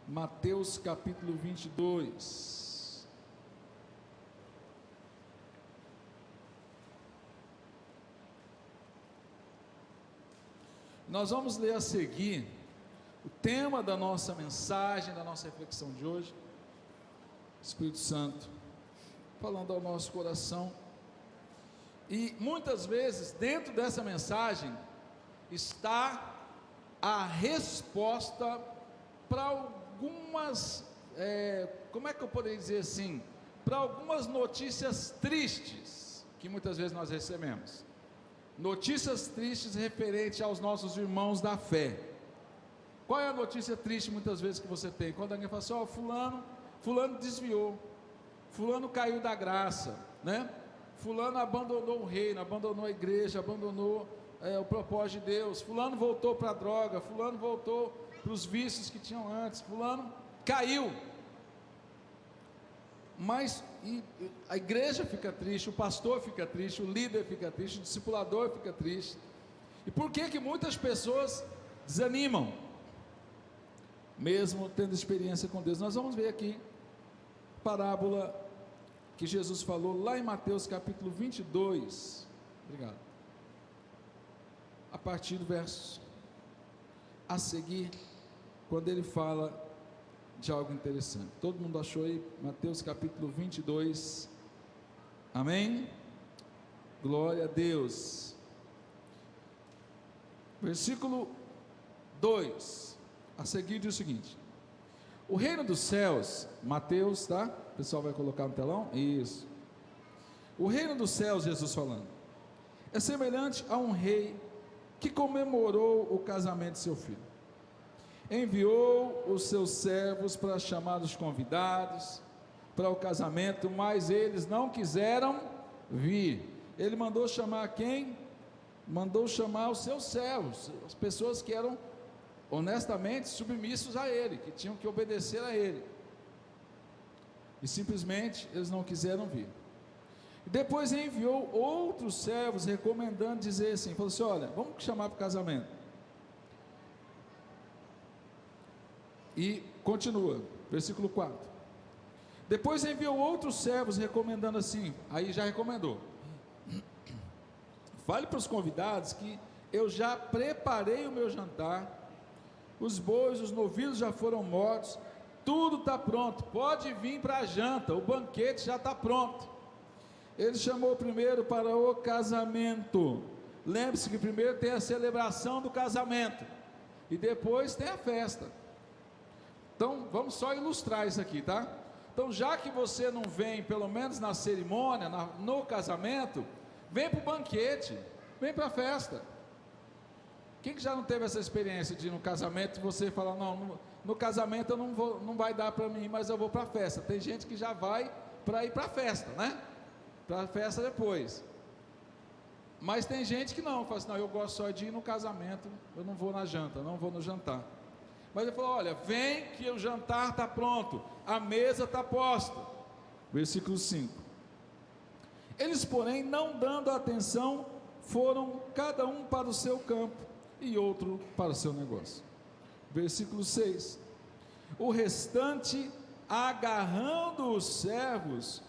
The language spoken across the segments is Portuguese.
Mateus capítulo 22. Nós vamos ler a seguir o tema da nossa mensagem, da nossa reflexão de hoje. Espírito Santo falando ao nosso coração. E muitas vezes dentro dessa mensagem está a resposta para algumas, como é que eu poderia dizer assim, para algumas notícias tristes que muitas vezes nós recebemos. Notícias tristes referentes aos nossos irmãos da fé. Qual é a notícia triste muitas vezes que você tem? Quando alguém fala assim, ó, fulano desviou, fulano caiu da graça, né? Fulano abandonou o reino, abandonou a igreja, abandonou o propósito de Deus, fulano voltou para a droga, fulano voltou para os vícios que tinham antes, fulano caiu. Mas a igreja fica triste, o pastor fica triste, o líder fica triste, o discipulador fica triste. E por que muitas pessoas desanimam, mesmo tendo experiência com Deus? Nós vamos ver aqui parábola que Jesus falou lá em Mateus capítulo 22, obrigado, a partir do verso a seguir, quando ele fala de algo interessante. Todo mundo achou aí? Mateus capítulo 22, amém? Glória a Deus. Versículo 2, a seguir diz o seguinte: o reino dos céus, Mateus, tá? O pessoal vai colocar no telão? Isso. O reino dos céus, Jesus falando, é semelhante a um rei que comemorou o casamento de seu filho. Enviou os seus servos para chamar os convidados para o casamento, mas eles não quiseram vir. Ele mandou chamar quem? Mandou chamar os seus servos, as pessoas que eram honestamente submissos a ele, que tinham que obedecer a ele, e simplesmente eles não quiseram vir. Depois enviou outros servos recomendando, dizer assim, falou assim, olha, vamos chamar para o casamento. E continua, versículo 4, depois enviou outros servos recomendando assim, aí já recomendou, fale para os convidados que eu já preparei o meu jantar, os bois, os novilhos já foram mortos, tudo está pronto, pode vir para a janta, o banquete já está pronto. Ele chamou primeiro para o casamento. Lembre-se que primeiro tem a celebração do casamento e depois tem a festa. Então vamos só ilustrar isso aqui, tá? Então, já que você não vem pelo menos na cerimônia, no casamento, vem para o banquete, vem para a festa. Quem que já não teve essa experiência de ir no casamento e você falar, não, no casamento eu não vou, não vai dar para mim, mas eu vou para a festa? Tem gente que já vai para ir para a festa, né? Para a festa depois. Mas tem gente que não, fala assim, não, eu gosto só de ir no casamento, eu não vou na janta, não vou no jantar. Mas ele falou, olha, vem que o jantar está pronto, a mesa está posta. Versículo 5. Eles, porém, não dando atenção, foram cada um para o seu campo e outro para o seu negócio. Versículo 6. O restante, agarrando os servos,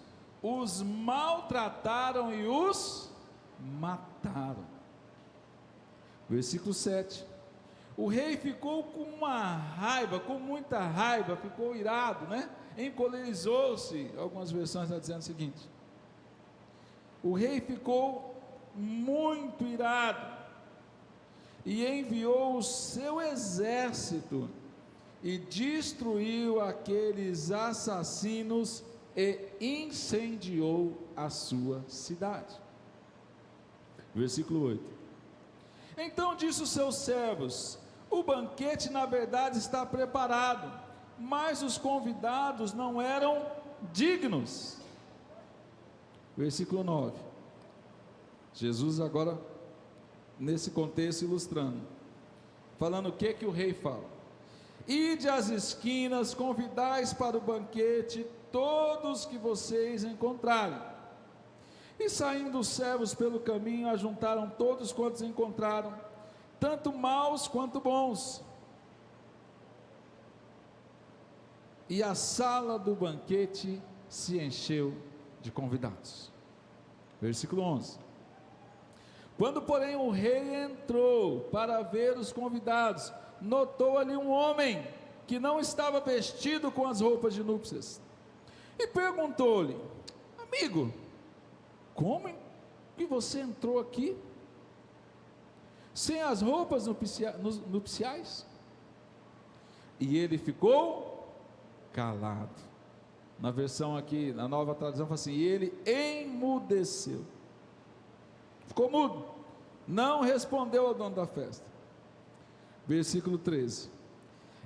os maltrataram e os mataram. Versículo 7. O rei ficou com uma raiva, com muita raiva, ficou irado, né? Encolerizou-se. Algumas versões estão dizendo o seguinte: o rei ficou muito irado e enviou o seu exército e destruiu aqueles assassinos e incendiou a sua cidade. Versículo 8. Então disse os seus servos: o banquete na verdade está preparado, mas os convidados não eram dignos. Versículo 9. Jesus agora nesse contexto ilustrando, falando o que o rei fala: ide às esquinas, convidais para o banquete todos que vocês encontrarem. E saindo os servos pelo caminho, ajuntaram todos quantos encontraram, tanto maus quanto bons. e a sala do banquete se encheu de convidados. Versículo 11. Quando, porém, o rei entrou para ver os convidados, notou ali um homem que não estava vestido com as roupas de núpcias, e perguntou-lhe: amigo, como que você entrou aqui sem as roupas nupciais? E ele ficou calado. Na versão aqui, na nova tradução, fala assim: e ele emudeceu, ficou mudo, não respondeu ao dono da festa. Versículo 13.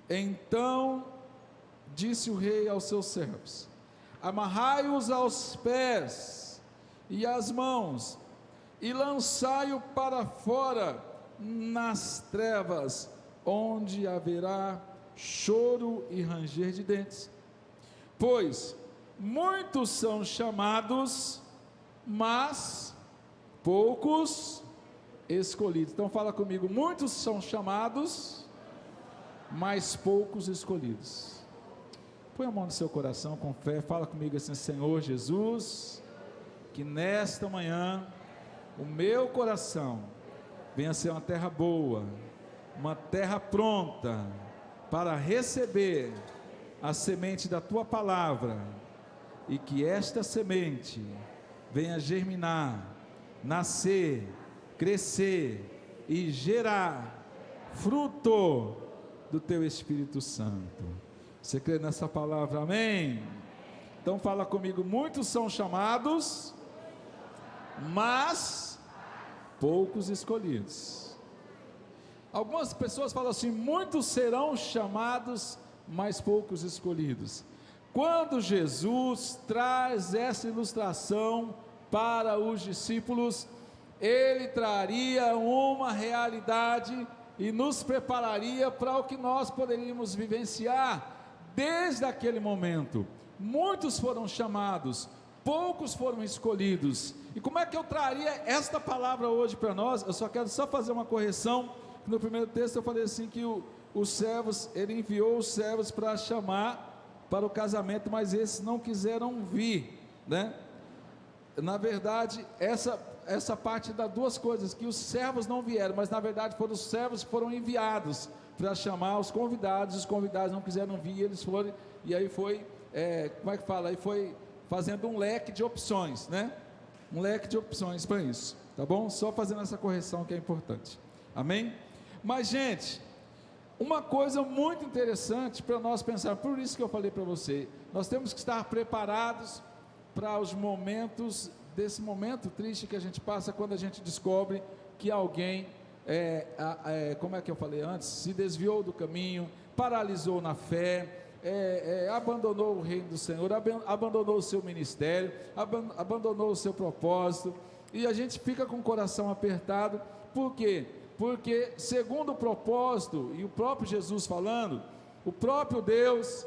Então disse o rei aos seus servos: amarrai-os aos pés e às mãos, e lançai-o para fora nas trevas, onde haverá choro e ranger de dentes. Pois muitos são chamados, mas poucos escolhidos. Então fala comigo: muitos são chamados, mas poucos escolhidos. Põe a mão no seu coração com fé, fala comigo assim: Senhor Jesus, que nesta manhã o meu coração venha ser uma terra boa, uma terra pronta para receber a semente da tua palavra, e que esta semente venha germinar, nascer, crescer e gerar fruto do teu Espírito Santo. Você crê nessa palavra? Amém? Então fala comigo: muitos são chamados, mas poucos escolhidos. Algumas pessoas falam assim: muitos serão chamados, mas poucos escolhidos. Quando Jesus traz essa ilustração para os discípulos, ele traria uma realidade e nos prepararia para o que nós poderíamos vivenciar desde aquele momento. Muitos foram chamados, poucos foram escolhidos. E como é que eu traria esta palavra hoje para nós? Eu só quero fazer uma correção. No primeiro texto eu falei assim que os servos, ele enviou os servos para chamar para o casamento, mas esses não quiseram vir, né? Na verdade, essa parte dá duas coisas: que os servos não vieram, mas na verdade foram os servos que foram enviados para chamar os convidados não quiseram vir, eles foram, e aí foi, como é que fala? Aí foi fazendo um leque de opções, né? Um leque de opções para isso, tá bom? Só fazendo essa correção que é importante, amém? Mas, gente, uma coisa muito interessante para nós pensar, por isso que eu falei para você, nós temos que estar preparados para os momentos, desse momento triste que a gente passa quando a gente descobre que alguém, como é que eu falei antes, se desviou do caminho, paralisou na fé, abandonou o reino do Senhor, abandonou o seu ministério, abandonou o seu propósito, e a gente fica com o coração apertado. Por quê? Porque segundo o propósito, e o próprio Jesus falando, o próprio Deus,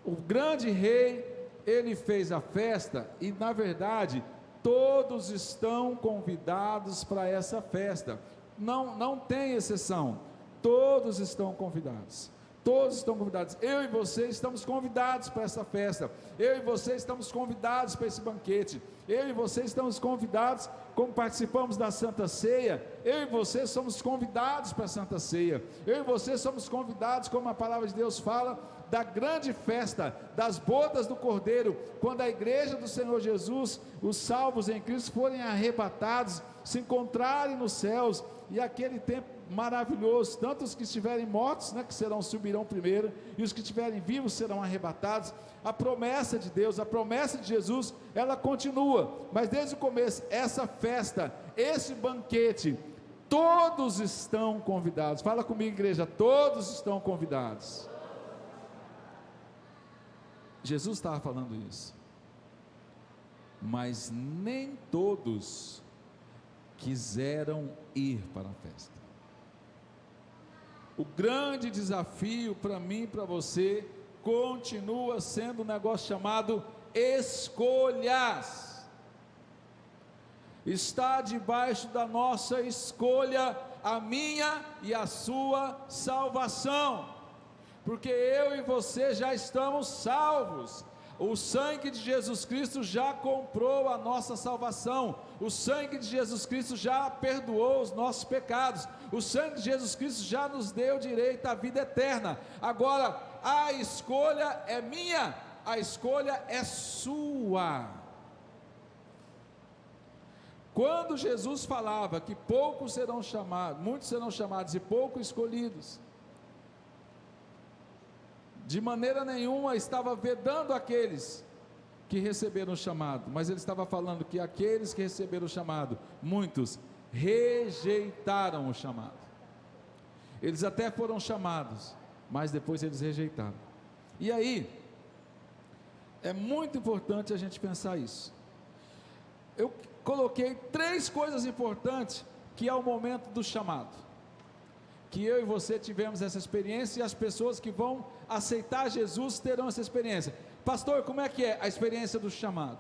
o grande rei, ele fez a festa, e na verdade todos estão convidados para essa festa, não tem exceção, todos estão convidados. Todos estão convidados. Eu e você estamos convidados para essa festa. Eu e você estamos convidados para esse banquete. Eu e você estamos convidados, como participamos da Santa Ceia. Eu e você somos convidados para a Santa Ceia. Eu e você somos convidados, como a palavra de Deus fala, da grande festa, das bodas do Cordeiro, quando a igreja do Senhor Jesus, os salvos em Cristo, forem arrebatados, se encontrarem nos céus, e aquele tempo maravilhoso, tanto os que estiverem mortos, né, que subirão primeiro, e os que estiverem vivos serão arrebatados. A promessa de Deus, a promessa de Jesus, ela continua, mas desde o começo, essa festa, esse banquete, todos estão convidados. Fala comigo, igreja, todos estão convidados. Jesus estava falando isso, mas nem todos quiseram ir para a festa. O grande desafio para mim e para você continua sendo um negócio chamado escolhas. Está debaixo da nossa escolha a minha e a sua salvação. porque eu e você já estamos salvos. O sangue de Jesus Cristo já comprou a nossa salvação, o sangue de Jesus Cristo já perdoou os nossos pecados, o sangue de Jesus Cristo já nos deu direito à vida eterna. Agora, a escolha é minha, a escolha é sua. Quando Jesus falava que poucos serão chamados, muitos serão chamados e poucos escolhidos, de maneira nenhuma estava vedando aqueles que receberam o chamado, mas ele estava falando que aqueles que receberam o chamado, muitos rejeitaram o chamado. Eles até foram chamados, mas depois eles rejeitaram. E aí, é muito importante a gente pensar isso. Eu coloquei 3 coisas importantes, que é o momento do chamado, que eu e você tivemos essa experiência, e as pessoas que vão aceitar Jesus terão essa experiência. Pastor, como é que é a experiência do chamado?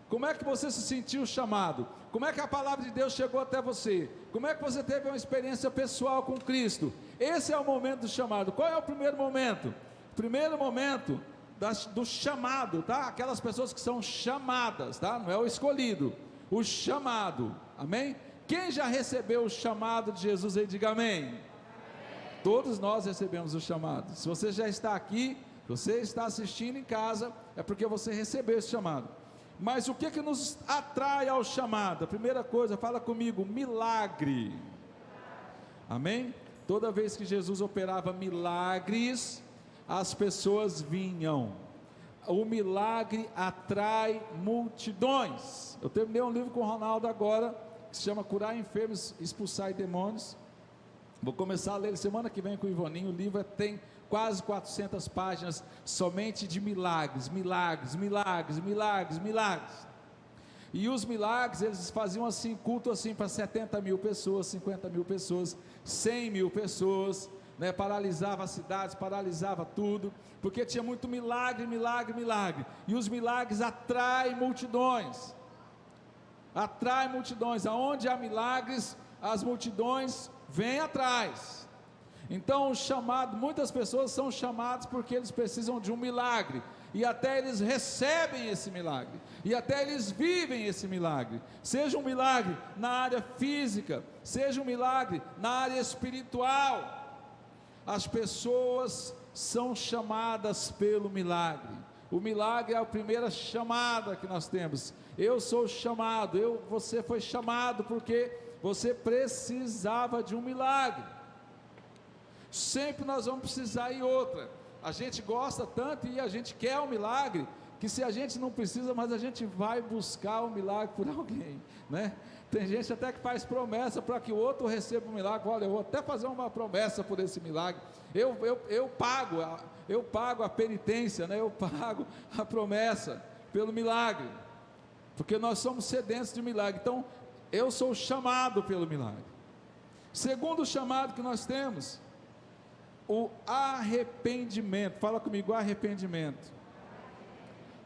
Como é que você se sentiu chamado? Como é que a palavra de Deus chegou até você? Como é que você teve uma experiência pessoal com Cristo? Esse é o momento do chamado. Qual é o primeiro momento? O primeiro momento do chamado, tá? Aquelas pessoas que são chamadas, tá? Não é o escolhido, o chamado, amém? Quem já recebeu o chamado de Jesus aí, diga amém. Todos nós recebemos o chamado. Se você já está aqui, você está assistindo em casa, é porque você recebeu esse chamado. Mas o que nos atrai ao chamado? A primeira coisa, fala comigo, milagre. Amém? Toda vez que Jesus operava milagres, as pessoas vinham. O milagre atrai multidões. Eu terminei um livro com o Ronaldo agora, que se chama Curar Enfermos, Expulsar Demônios. Vou começar a ler semana que vem com o Ivaninho. O livro tem quase 400 páginas, somente de milagres, milagres, milagres, milagres, milagres. E os milagres, eles faziam assim, culto assim para 70 mil pessoas, 50 mil pessoas, 100 mil pessoas, né? Paralisava as cidades, paralisava tudo, porque tinha muito milagre, milagre, milagre. E os milagres atraem multidões, aonde há milagres, as multidões vêm atrás. Então o chamado, muitas pessoas são chamadas porque eles precisam de um milagre, e até eles recebem esse milagre, e até eles vivem esse milagre, seja um milagre na área física, seja um milagre na área espiritual. As pessoas são chamadas pelo milagre. O milagre é a primeira chamada que nós temos. Eu sou chamado, você foi chamado porque você precisava de um milagre. Sempre nós vamos precisar. E outra, a gente gosta tanto e a gente quer um milagre, que se a gente não precisa, mas a gente vai buscar um milagre por alguém, né? Tem gente até que faz promessa para que o outro receba um milagre. Olha, eu vou até fazer uma promessa por esse milagre, eu pago a penitência, né? Eu pago a promessa pelo milagre, porque nós somos sedentos de milagre. Então eu sou chamado pelo milagre. Segundo chamado que nós temos, o arrependimento. Fala comigo, arrependimento.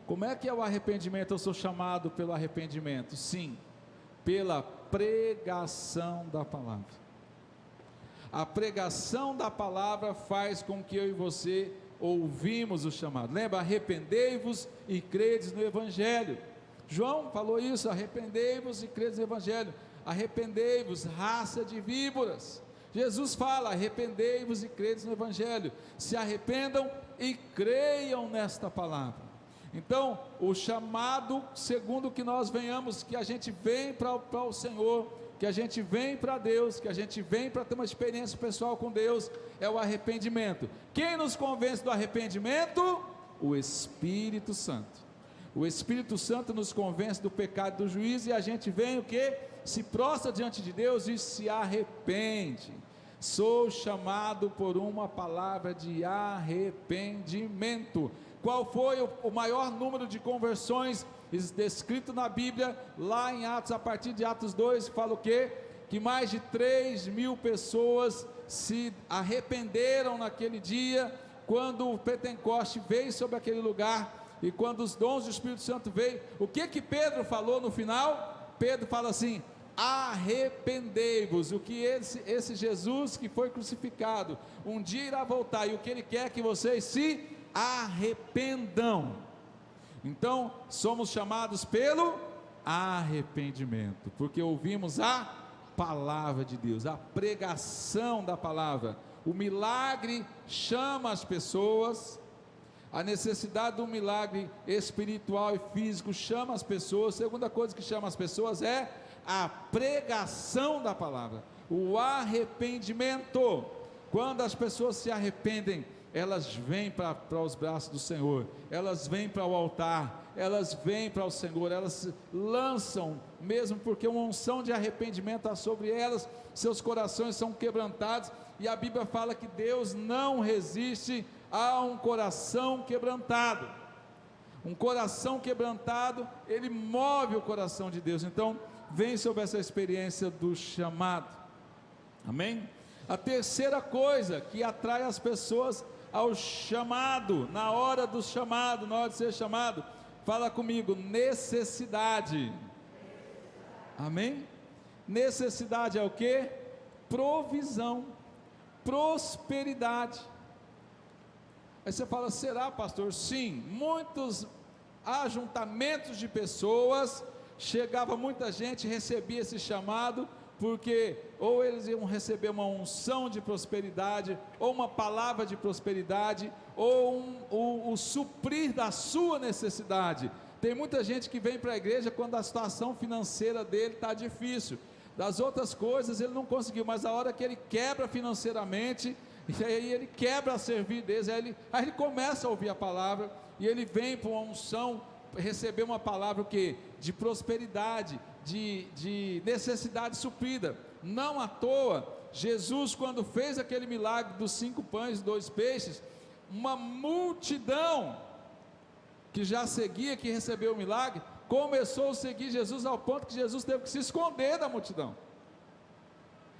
Como é que é o arrependimento? Eu sou chamado pelo arrependimento. Sim, pela pregação da palavra. A pregação da palavra faz com que eu e você ouvimos o chamado. Lembra? Arrependei-vos e credes no Evangelho. João falou isso, arrependei-vos e credes no Evangelho. Arrependei-vos, raça de víboras. Jesus fala, arrependei-vos e credes no Evangelho. Se arrependam e creiam nesta palavra. Então, o chamado, segundo que nós venhamos, que a gente vem para o Senhor, que a gente vem para Deus, que a gente vem para ter uma experiência pessoal com Deus, é o arrependimento. Quem nos convence do arrependimento? O Espírito Santo. O Espírito Santo nos convence do pecado e do juízo, e a gente vem o quê? Se prostra diante de Deus e se arrepende. Sou chamado por uma palavra de arrependimento. Qual foi o maior número de conversões descrito na Bíblia, lá em Atos, a partir de Atos 2, fala o quê? Que mais de 3.000 pessoas se arrependeram naquele dia, quando o Pentecoste veio sobre aquele lugar, e quando os dons do Espírito Santo veio. O que Pedro falou no final? Pedro fala assim: arrependei-vos. O que esse Jesus que foi crucificado um dia irá voltar, e o que ele quer é que vocês se arrependam. Então somos chamados pelo arrependimento, porque ouvimos a palavra de Deus, a pregação da palavra. O milagre chama as pessoas, a necessidade de um milagre espiritual e físico chama as pessoas. A segunda coisa que chama as pessoas é a pregação da palavra, o arrependimento. Quando as pessoas se arrependem, elas vêm para os braços do Senhor, elas vêm para o altar, elas vêm para o Senhor, elas lançam, mesmo porque uma unção de arrependimento está sobre elas, seus corações são quebrantados, e a Bíblia fala que Deus não resiste a um coração quebrantado. Um coração quebrantado, ele move o coração de Deus. Então, vem sobre essa experiência do chamado, amém? A terceira coisa que atrai as pessoas ao chamado, na hora do chamado, na hora de ser chamado, fala comigo, necessidade, amém? Necessidade é o que? Provisão, prosperidade. Aí você fala, será, pastor? Sim, muitos ajuntamentos de pessoas, chegava muita gente, recebia esse chamado, porque ou eles iam receber uma unção de prosperidade, ou uma palavra de prosperidade, ou o suprir da sua necessidade. Tem muita gente que vem para a igreja quando a situação financeira dele está difícil, das outras coisas ele não conseguiu, mas a hora que ele quebra financeiramente, e aí ele quebra a servir deles, aí ele começa a ouvir a palavra, e ele vem para uma unção, receber uma palavra o quê? De prosperidade, de necessidade suprida. Não à toa, Jesus, quando fez aquele milagre dos 5 pães e 2 peixes, uma multidão que já seguia, que recebeu o milagre, começou a seguir Jesus, ao ponto que Jesus teve que se esconder da multidão,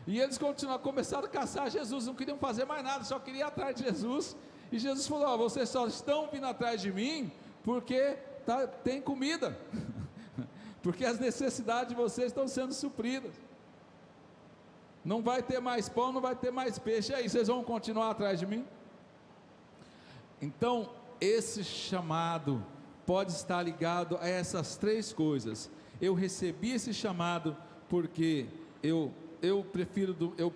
e eles começaram a caçar Jesus, não queriam fazer mais nada, só queriam ir atrás de Jesus, e Jesus falou, vocês só estão vindo atrás de mim, porque tem comida, porque as necessidades de vocês estão sendo supridas, não vai ter mais pão, não vai ter mais peixe, e aí vocês vão continuar atrás de mim? Então, esse chamado pode estar ligado a essas 3 coisas. Eu recebi esse chamado porque eu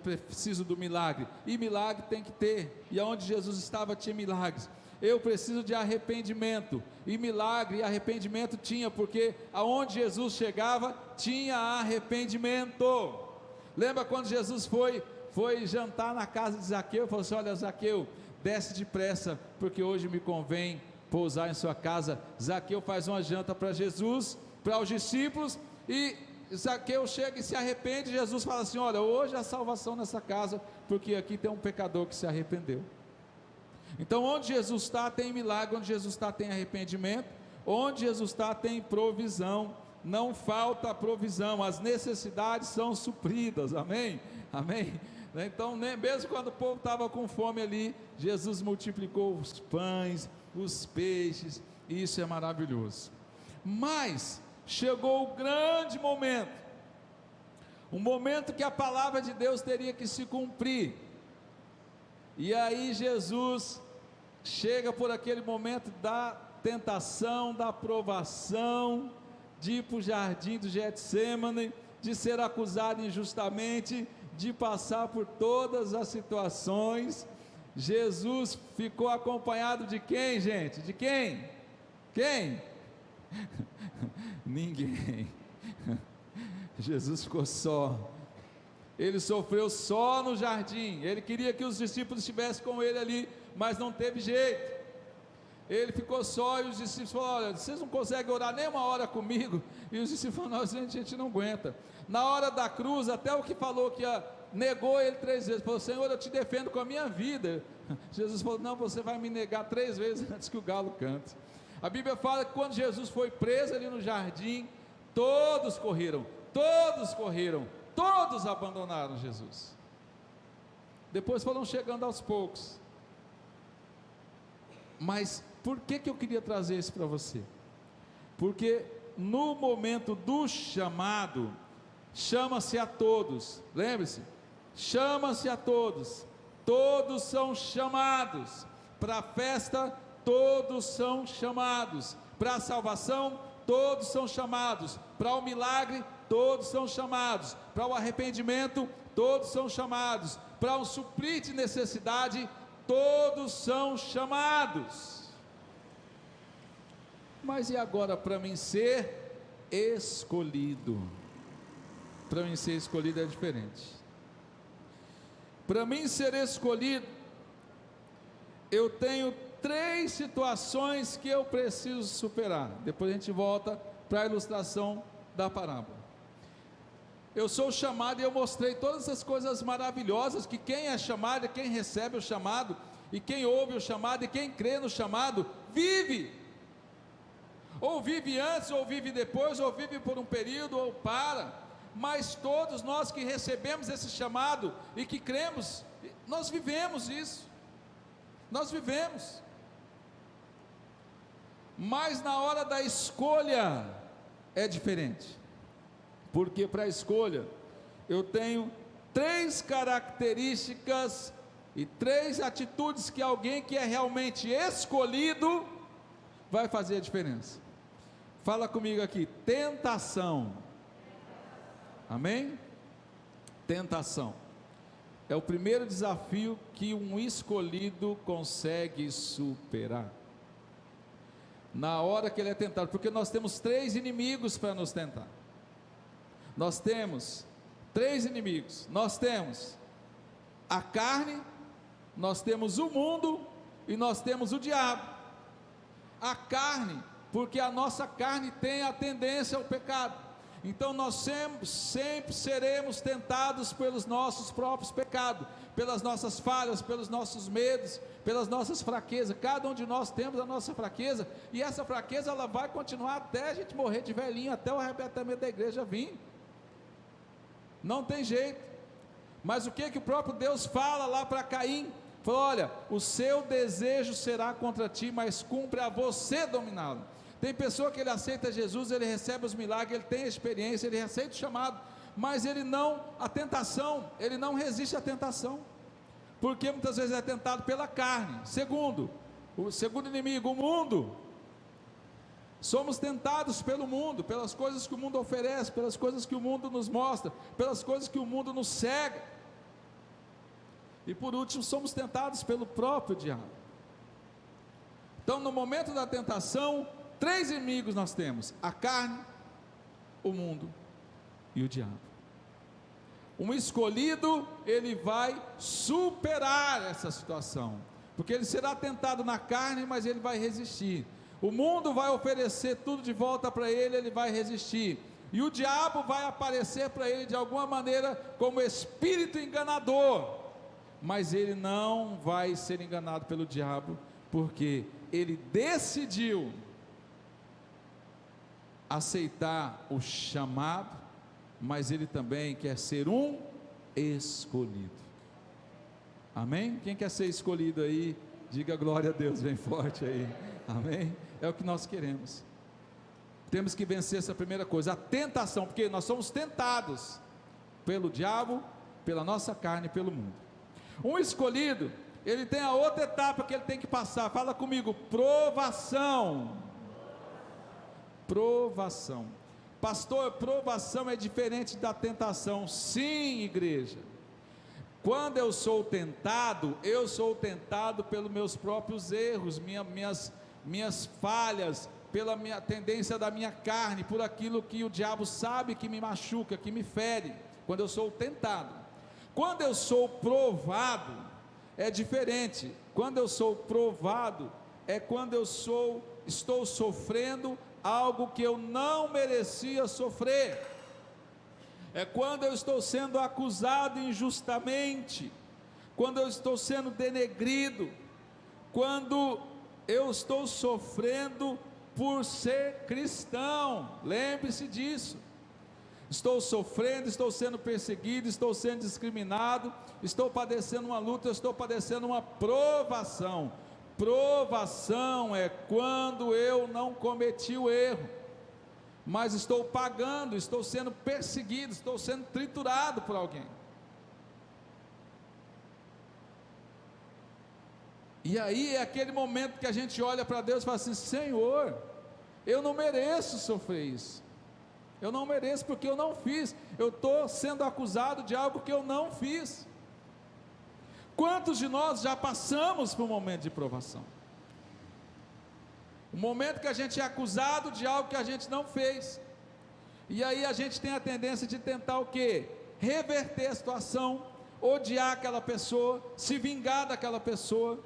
preciso do milagre, e milagre tem que ter, e aonde Jesus estava tinha milagres. Eu preciso de arrependimento, e milagre e arrependimento tinha, porque aonde Jesus chegava tinha arrependimento. Lembra quando Jesus foi jantar na casa de Zaqueu, falou assim, olha Zaqueu, desce depressa, porque hoje me convém pousar em sua casa. Zaqueu faz uma janta para Jesus, para os discípulos, e Zaqueu chega e se arrepende. Jesus fala assim, olha, hoje há salvação nessa casa, porque aqui tem um pecador que se arrependeu. Então onde Jesus está tem milagre, onde Jesus está tem arrependimento, onde Jesus está tem provisão, não falta provisão, as necessidades são supridas, amém? Amém? Então mesmo quando o povo estava com fome ali, Jesus multiplicou os pães, os peixes, e isso é maravilhoso. Mas chegou o grande momento, um momento que a palavra de Deus teria que se cumprir, e aí Jesus chega por aquele momento da tentação, da provação, de ir para o jardim do Getsêmani, de ser acusado injustamente, de passar por todas as situações. Jesus ficou acompanhado de quem, gente? De quem? Quem? Ninguém. Jesus ficou só. Ele sofreu só no jardim. Ele queria que os discípulos estivessem com ele ali, mas não teve jeito. Ele ficou só, e os discípulos falaram, olha, vocês não conseguem orar nem uma hora comigo? E os discípulos falaram, não, a gente não aguenta. Na hora da cruz, até o que falou que negou ele 3 vezes, falou, Senhor, eu te defendo com a minha vida. Jesus falou, não, você vai me negar 3 vezes antes que o galo cante. A Bíblia fala que quando Jesus foi preso ali no jardim, todos correram, todos abandonaram Jesus. Depois foram chegando aos poucos. Mas por que eu queria trazer isso para você? Porque no momento do chamado, chama-se a todos, lembre-se, chama-se a todos, todos são chamados, para a festa todos são chamados, para a salvação todos são chamados, para o milagre todos são chamados, para o arrependimento todos são chamados, para um suprir de necessidade todos são chamados. Mas e agora para mim ser escolhido? Para mim ser escolhido é diferente. Para mim ser escolhido, eu tenho 3 situações que eu preciso superar. Depois a gente volta para a ilustração da parábola. Eu sou chamado e eu mostrei todas essas coisas maravilhosas, que quem é chamado, quem recebe o chamado, e quem ouve o chamado, e quem crê no chamado, vive. Ou vive antes, ou vive depois, ou vive por um período, ou para. Mas todos nós que recebemos esse chamado e que cremos, nós vivemos isso. Nós vivemos. Mas na hora da escolha é diferente. Porque para a escolha eu tenho 3 características e 3 atitudes que alguém que é realmente escolhido vai fazer a diferença. Fala comigo aqui, tentação. Amém? Tentação é o primeiro desafio que um escolhido consegue superar. Na hora que ele é tentado, porque nós temos 3 inimigos para nos tentar. Nós temos 3 inimigos. Nós temos a carne, nós temos o mundo e nós temos o diabo. A carne, porque a nossa carne tem a tendência ao pecado. Então nós sempre seremos tentados pelos nossos próprios pecados, pelas nossas falhas, pelos nossos medos, pelas nossas fraquezas. Cada um de nós temos a nossa fraqueza, e essa fraqueza ela vai continuar até a gente morrer de velhinho, até o arrebatamento da igreja vir. Não tem jeito. Mas o que o próprio Deus fala lá para Caim? Falou: olha, o seu desejo será contra ti, mas cumpre a você dominá-lo. Tem pessoa que ele aceita Jesus, ele recebe os milagres, ele tem a experiência, ele aceita o chamado, mas ele não, a tentação, ele não resiste à tentação, porque muitas vezes é tentado pela carne. O segundo inimigo, o mundo. Somos tentados pelo mundo, pelas coisas que o mundo oferece, pelas coisas que o mundo nos mostra, pelas coisas que o mundo nos cega. E por último, somos tentados pelo próprio diabo. Então, no momento da tentação, 3 inimigos nós temos: a carne, o mundo e o diabo. Um escolhido, ele vai superar essa situação, porque ele será tentado na carne, mas ele vai resistir. O mundo vai oferecer tudo de volta para ele, ele vai resistir. E o diabo vai aparecer para ele de alguma maneira como espírito enganador, mas ele não vai ser enganado pelo diabo, porque ele decidiu aceitar o chamado, mas ele também quer ser um escolhido. Amém? Quem quer ser escolhido aí, diga glória a Deus bem forte aí. Amém? É o que nós queremos. Temos que vencer essa primeira coisa, a tentação, porque nós somos tentados pelo diabo, pela nossa carne e pelo mundo. Um escolhido, ele tem a outra etapa que ele tem que passar. Fala comigo, provação. Provação. Pastor, provação é diferente da tentação. Sim, igreja. Quando eu sou tentado pelos meus próprios erros, minhas falhas, pela minha tendência da minha carne, por aquilo que o diabo sabe que me machuca, que me fere. Quando eu sou tentado. Quando eu sou provado, é diferente. Quando eu sou provado, é quando eu estou sofrendo algo que eu não merecia sofrer. É quando eu estou sendo acusado injustamente, quando eu estou sendo denegrido, quando eu estou sofrendo por ser cristão. Lembre-se disso. Estou sofrendo, estou sendo perseguido, estou sendo discriminado, estou padecendo uma luta, estou padecendo uma provação. Provação é quando eu não cometi o erro, mas estou pagando, estou sendo perseguido, estou sendo triturado por alguém. E aí é aquele momento que a gente olha para Deus e fala assim: Senhor, eu não mereço sofrer isso, eu não mereço porque eu não fiz, eu estou sendo acusado de algo que eu não fiz. Quantos de nós já passamos por um momento de provação? O momento que a gente é acusado de algo que a gente não fez, e aí a gente tem a tendência de tentar o quê? Reverter a situação, odiar aquela pessoa, se vingar daquela pessoa.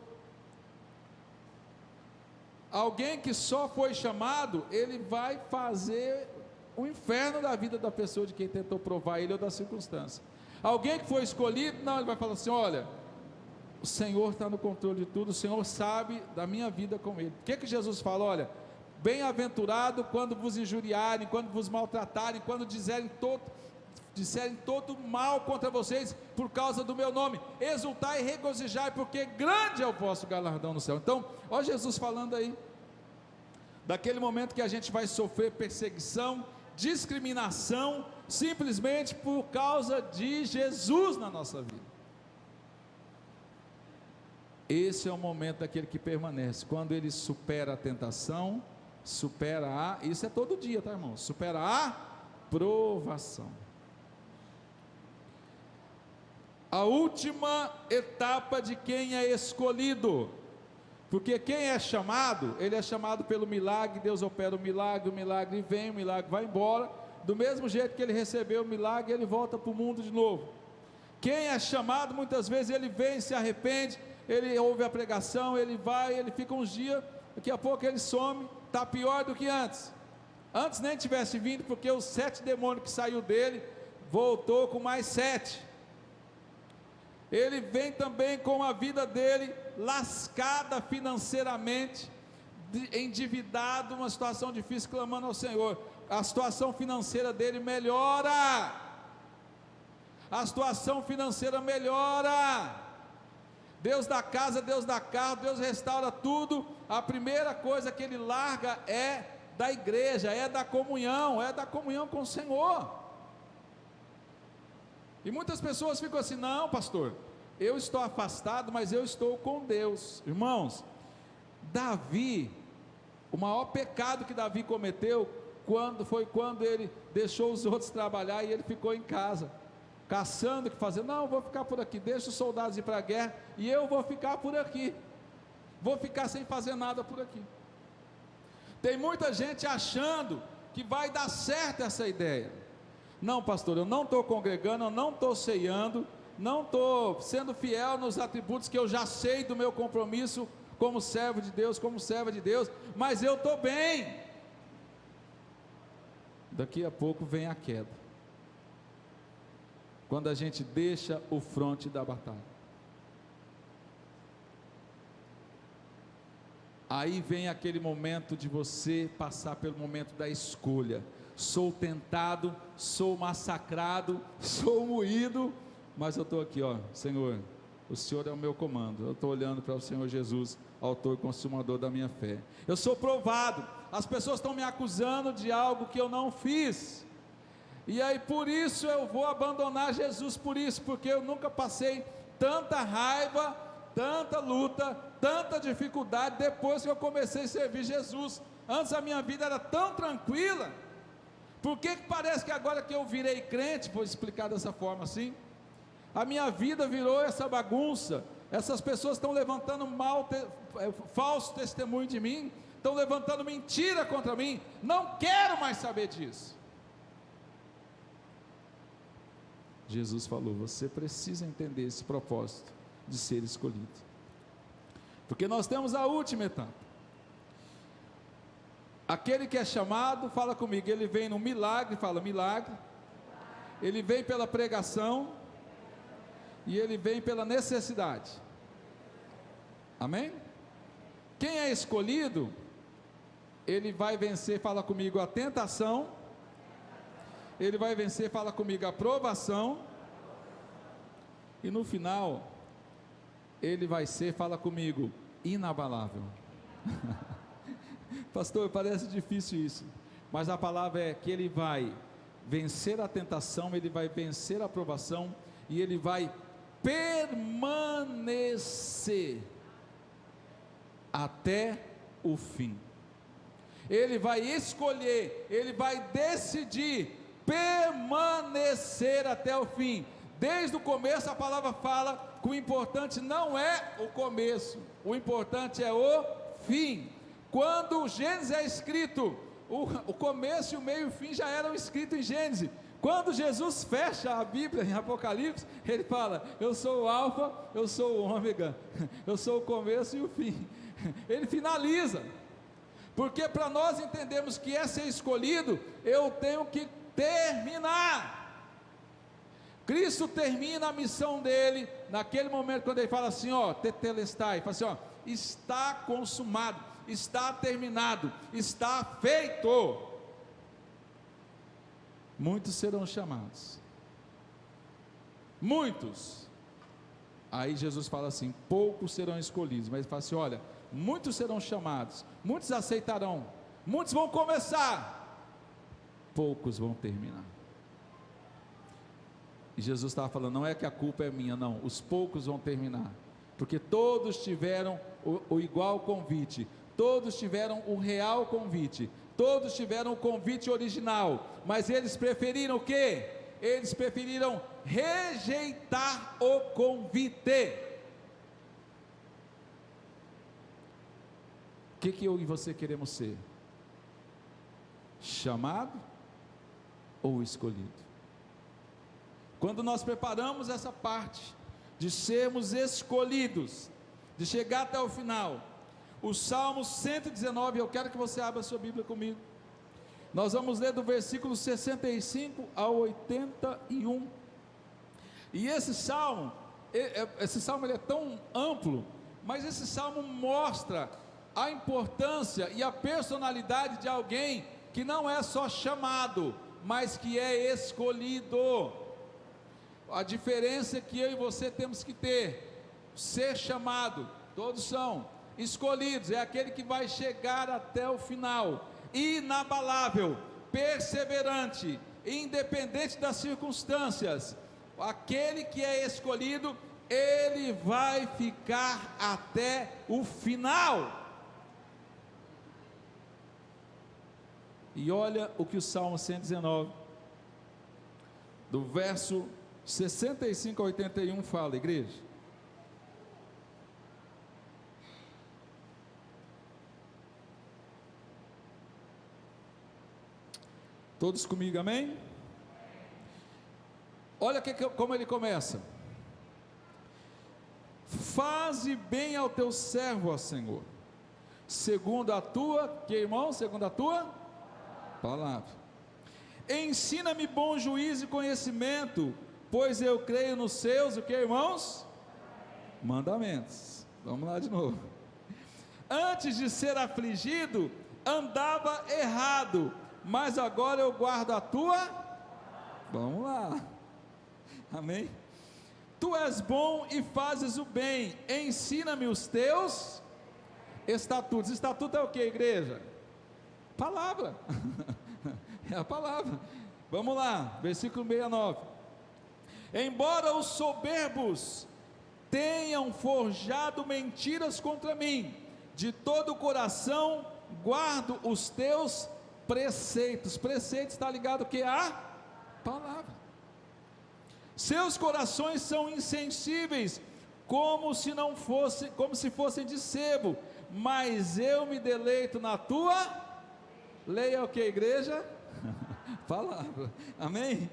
Alguém que só foi chamado, ele vai fazer o inferno da vida da pessoa de quem tentou provar ele ou da circunstância. Alguém que foi escolhido, não, ele vai falar assim: olha, o Senhor está no controle de tudo, o Senhor sabe da minha vida com Ele. O que Jesus fala? Olha, bem-aventurado quando vos injuriarem, quando vos maltratarem, quando disserem todo mal contra vocês por causa do meu nome, exultai e regozijai, porque grande é o vosso galardão no céu. Então, olha Jesus falando aí, daquele momento que a gente vai sofrer perseguição, discriminação, simplesmente por causa de Jesus na nossa vida. Esse é o momento daquele que permanece, quando ele supera a tentação, isso é todo dia, tá, irmão? Supera a provação. A última etapa de quem é escolhido, porque quem é chamado, ele é chamado pelo milagre, Deus opera o milagre vem, o milagre vai embora, do mesmo jeito que ele recebeu o milagre, ele volta para o mundo de novo. Quem é chamado, muitas vezes ele vem, se arrepende, ele ouve a pregação, ele vai, ele fica uns dias, daqui a pouco ele some, está pior do que antes nem tivesse vindo, porque os 7 demônios que saiu dele, voltou com mais 7, ele vem também com a vida dele lascada financeiramente, endividado, uma situação difícil, clamando ao Senhor, a situação financeira dele melhora, Deus dá casa, Deus dá carro, Deus restaura tudo, a primeira coisa que ele larga é da igreja, é da comunhão com o Senhor. E muitas pessoas ficam assim: não, pastor, eu estou afastado, mas eu estou com Deus. Irmãos, Davi, o maior pecado que Davi cometeu, quando ele deixou os outros trabalhar e ele ficou em casa, caçando o que fazer. Não, eu vou ficar por aqui, deixa os soldados ir para a guerra, e eu vou ficar por aqui, vou ficar sem fazer nada por aqui. Tem muita gente achando que vai dar certo essa ideia. Não, pastor, eu não estou congregando, eu não estou ceando, não estou sendo fiel nos atributos que eu já sei do meu compromisso como servo de Deus, como serva de Deus, mas eu estou bem. Daqui a pouco vem a queda, quando a gente deixa o fronte da batalha. Aí vem aquele momento de você passar pelo momento da escolha. Sou tentado, sou massacrado, sou moído, mas eu estou aqui, Senhor, o Senhor é o meu comando, eu estou olhando para o Senhor Jesus, autor e consumador da minha fé. Eu sou provado, as pessoas estão me acusando de algo que eu não fiz, e aí por isso eu vou abandonar Jesus, porque eu nunca passei tanta raiva, tanta luta, tanta dificuldade, depois que eu comecei a servir Jesus. Antes a minha vida era tão tranquila, por que parece que agora que eu virei crente, vou explicar dessa forma assim, a minha vida virou essa bagunça, essas pessoas estão levantando falso testemunho de mim, estão levantando mentira contra mim, não quero mais saber disso. Jesus falou: você precisa entender esse propósito de ser escolhido, porque nós temos a última etapa. Aquele que é chamado, fala comigo, ele vem no milagre, fala milagre, ele vem pela pregação, e ele vem pela necessidade. Amém? Quem é escolhido, ele vai vencer, fala comigo, a tentação, ele vai vencer, fala comigo, a provação, e no final, ele vai ser, fala comigo, inabalável. Pastor, parece difícil isso, mas a palavra é que ele vai vencer a tentação, ele vai vencer a provação, e ele vai permanecer até o fim. Ele vai escolher, ele vai decidir permanecer até o fim. Desde o começo a palavra fala que o importante não é o começo, o importante é o fim. Quando o Gênesis é escrito, o começo, o meio e o fim já eram escritos em Gênesis. Quando Jesus fecha a Bíblia em Apocalipse, ele fala: eu sou o alfa, eu sou o ômega, eu sou o começo e o fim. Ele finaliza, porque para nós entendermos que é ser escolhido, eu tenho que terminar. Cristo termina a missão dele naquele momento, quando ele fala assim, ó, tetelestai, fala assim, ó, está consumado, está terminado, está feito. Muitos serão chamados, muitos. Aí Jesus fala assim, poucos serão escolhidos, mas ele fala assim, olha, muitos serão chamados, muitos aceitarão, muitos vão começar, poucos vão terminar. E Jesus estava falando, não é que a culpa é minha, não, os poucos vão terminar, porque todos tiveram o igual convite, todos tiveram o real convite, todos tiveram o convite original, mas eles preferiram o quê? Eles preferiram rejeitar o convite. O que eu e você queremos ser? Chamado ou escolhido? Quando nós preparamos essa parte de sermos escolhidos, de chegar até o final, o Salmo 119, eu quero que você abra a sua Bíblia comigo. Nós vamos ler do versículo 65 ao 81. E esse salmo ele é tão amplo, mas esse salmo mostra a importância e a personalidade de alguém que não é só chamado, mas que é escolhido. A diferença que eu e você temos que ter: ser chamado, todos são escolhidos, é aquele que vai chegar até o final, inabalável, perseverante, independente das circunstâncias. Aquele que é escolhido, ele vai ficar até o final. E olha o que o Salmo 119, do verso 65 a 81 fala, igreja. Todos comigo, amém? Olha como ele começa: faze bem ao teu servo, ó Senhor, segundo a tua, que irmão? Segundo a tua palavra. Ensina-me bom juízo e conhecimento, pois eu creio nos seus, o que, irmãos? Mandamentos. Vamos lá de novo. Antes de ser afligido, andava errado, mas agora eu guardo a tua. Vamos lá. Amém? Tu és bom e fazes o bem, ensina-me os teus estatutos. Estatuto é o que, igreja? Palavra. É a palavra. Vamos lá, versículo 69. Embora os soberbos tenham forjado mentiras contra mim, de todo o coração guardo os teus preceitos. Preceitos está ligado o que? A palavra. Seus corações são insensíveis, como se fossem de sebo, mas eu me deleito na tua. Leia o que, igreja? Palavra. Amém?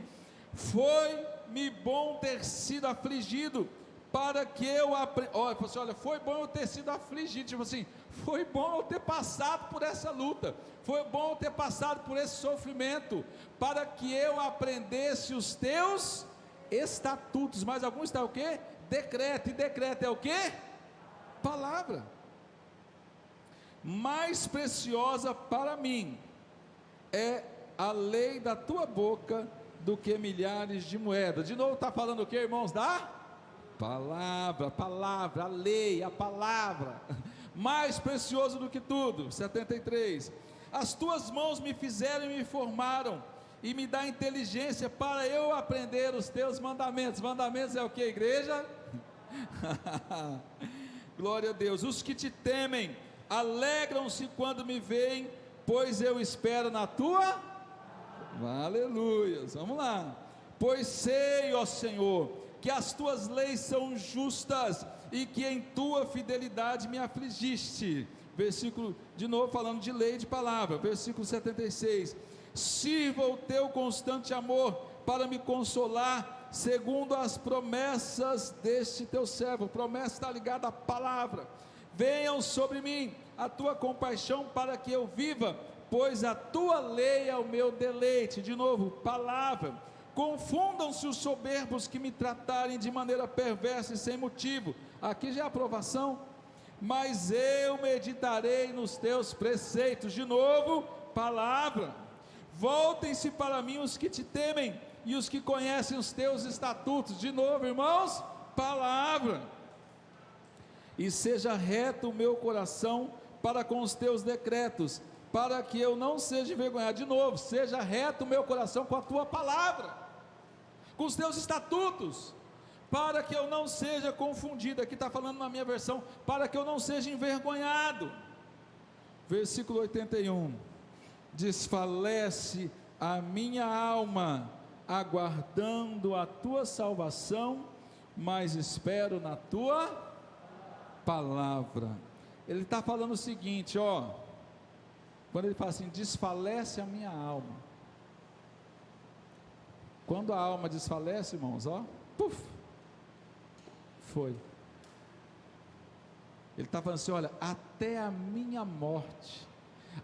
Foi-me bom ter sido afligido, para que eu olha, foi bom eu ter sido afligido, tipo assim, foi bom eu ter passado por essa luta, foi bom eu ter passado por esse sofrimento, para que eu aprendesse os teus estatutos. Mas alguns está o que? Decreto. E decreto é o que? Palavra. Mais preciosa para mim é a lei da tua boca do que milhares de moedas. De novo está falando o que, irmãos? Da palavra, a lei, a palavra. Mais precioso do que tudo. 73. as tuas mãos me fizeram e me formaram, e me dá inteligência para eu aprender os teus mandamentos. Mandamentos é o que, igreja? Glória a Deus. Os que te temem alegram-se quando me veem, pois eu espero na tua. Aleluia. Vamos lá. Pois sei, ó Senhor, que as tuas leis são justas e que em tua fidelidade me afligiste. Versículo, de novo falando de lei e de palavra, versículo 76. Sirva o teu constante amor para me consolar, segundo as promessas deste teu servo. Promessa está ligada à palavra. Venham sobre mim a tua compaixão para que eu viva, pois a tua lei é o meu deleite. De novo, palavra. Confundam-se os soberbos que me tratarem de maneira perversa e sem motivo. Aqui já é aprovação. Mas eu meditarei nos teus preceitos. De novo, palavra. Voltem-se para mim os que te temem e os que conhecem os teus estatutos. De novo, irmãos, palavra. E seja reto o meu coração para com os teus decretos, para que eu não seja envergonhado. De novo, seja reto o meu coração com a tua palavra, com os teus estatutos, para que eu não seja confundido. Aqui está falando na minha versão, para que eu não seja envergonhado. Versículo 81. Desfalece a minha alma, aguardando a tua salvação, mas espero na tua palavra. Ele está falando o seguinte, ó, quando ele fala assim, desfalece a minha alma. Quando a alma desfalece, irmãos, ó, puf, foi. Ele está falando assim, olha, até a minha morte,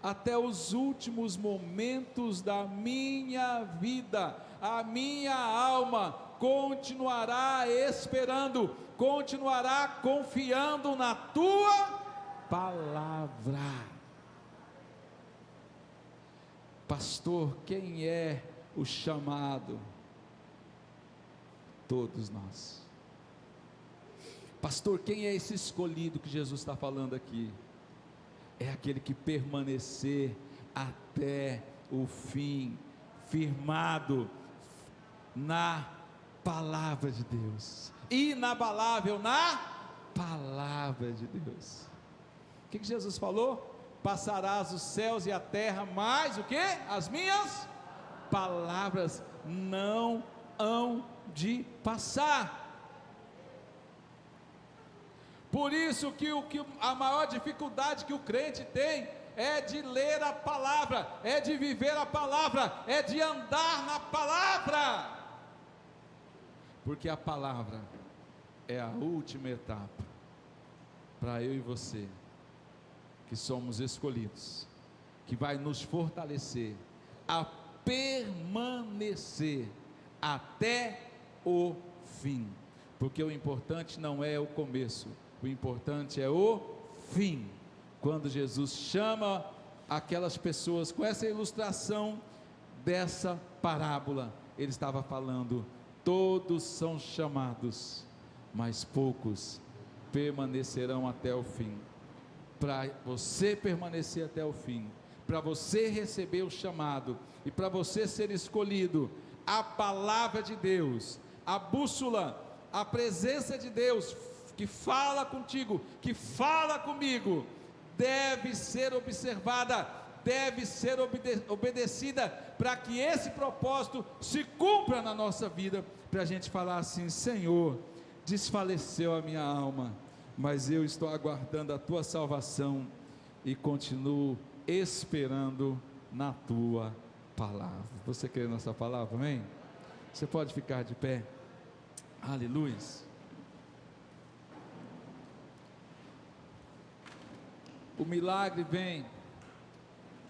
até os últimos momentos da minha vida, a minha alma continuará esperando, continuará confiando na tua palavra. Pastor, quem é o chamado? Todos nós. Pastor, quem é esse escolhido que Jesus está falando aqui? É aquele que permanecer até o fim, firmado na palavra de Deus, inabalável na palavra de Deus. O que Jesus falou? Passarás os céus e a terra, mas o que? As minhas palavras não hão de passar. Por isso que a maior dificuldade que o crente tem é de ler a palavra, é de viver a palavra, é de andar na palavra, porque a palavra é a última etapa para eu e você, que somos escolhidos, que vai nos fortalecer a permanecer até o fim, porque o importante não é o começo, o importante é o fim. Quando Jesus chama aquelas pessoas, com essa ilustração dessa parábola, ele estava falando, todos são chamados, mas poucos permanecerão até o fim. Para você permanecer até o fim, para você receber o chamado, e para você ser escolhido, a palavra de Deus, a bússola, a presença de Deus, que fala contigo, que fala comigo, deve ser observada, deve ser obedecida, para que esse propósito se cumpra na nossa vida, para a gente falar assim, Senhor, desfaleceu a minha alma, mas eu estou aguardando a tua salvação, e continuo esperando na tua palavra. Você crê nessa palavra, amém? Você pode ficar de pé, aleluia. O milagre vem,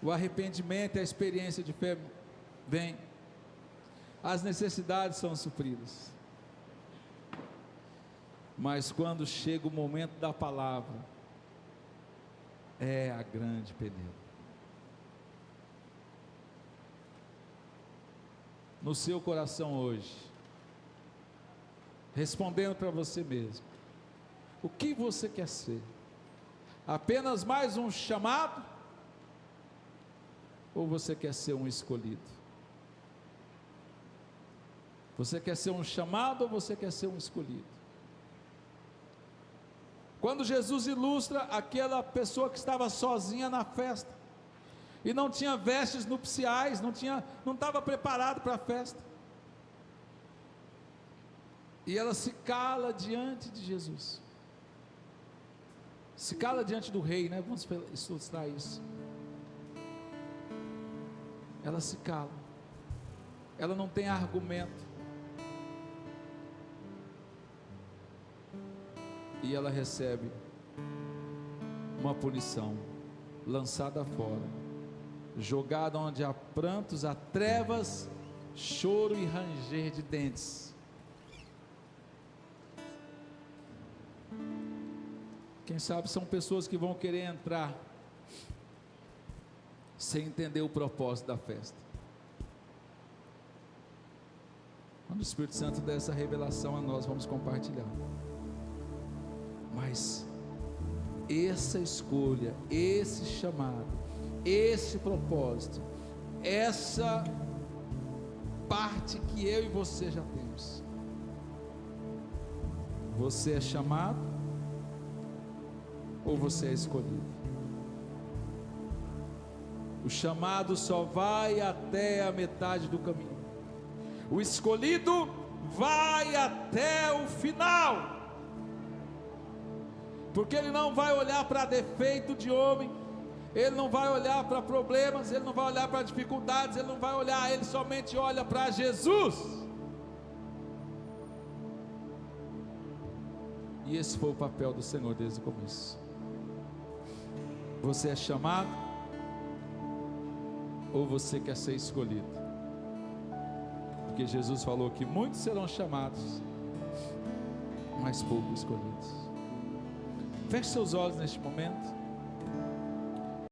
o arrependimento e a experiência de fé vem, as necessidades são supridas, mas quando chega o momento da palavra, é a grande peleja. No seu coração hoje, respondendo para você mesmo, o que você quer ser? Apenas mais um chamado? ou você quer ser um escolhido? Você quer ser um chamado ou você quer ser um escolhido? Quando Jesus ilustra aquela pessoa que estava sozinha na festa, e não tinha vestes nupciais, não estava preparado para a festa, e ela se cala diante de Jesus, se cala diante do rei, né? Vamos ilustrar isso. Ela se cala, ela não tem argumento, e ela recebe uma punição, lançada fora, jogada onde há prantos, há trevas, choro e ranger de dentes. Quem sabe são pessoas que vão querer entrar sem entender o propósito da festa. Quando o Espírito Santo der essa revelação a nós, vamos compartilhar. Mas essa escolha, esse chamado, esse propósito, essa parte que eu e você já temos. Você é chamado ou você é escolhido? O chamado só vai até a metade do caminho, o escolhido vai até o final, porque ele não vai olhar para defeito de homem, ele não vai olhar para problemas, ele não vai olhar para dificuldades, ele não vai olhar, ele somente olha para Jesus. E esse foi o papel do Senhor desde o começo. Você é chamado ou você quer ser escolhido? Porque Jesus falou que muitos serão chamados, mas poucos escolhidos. Feche seus olhos neste momento.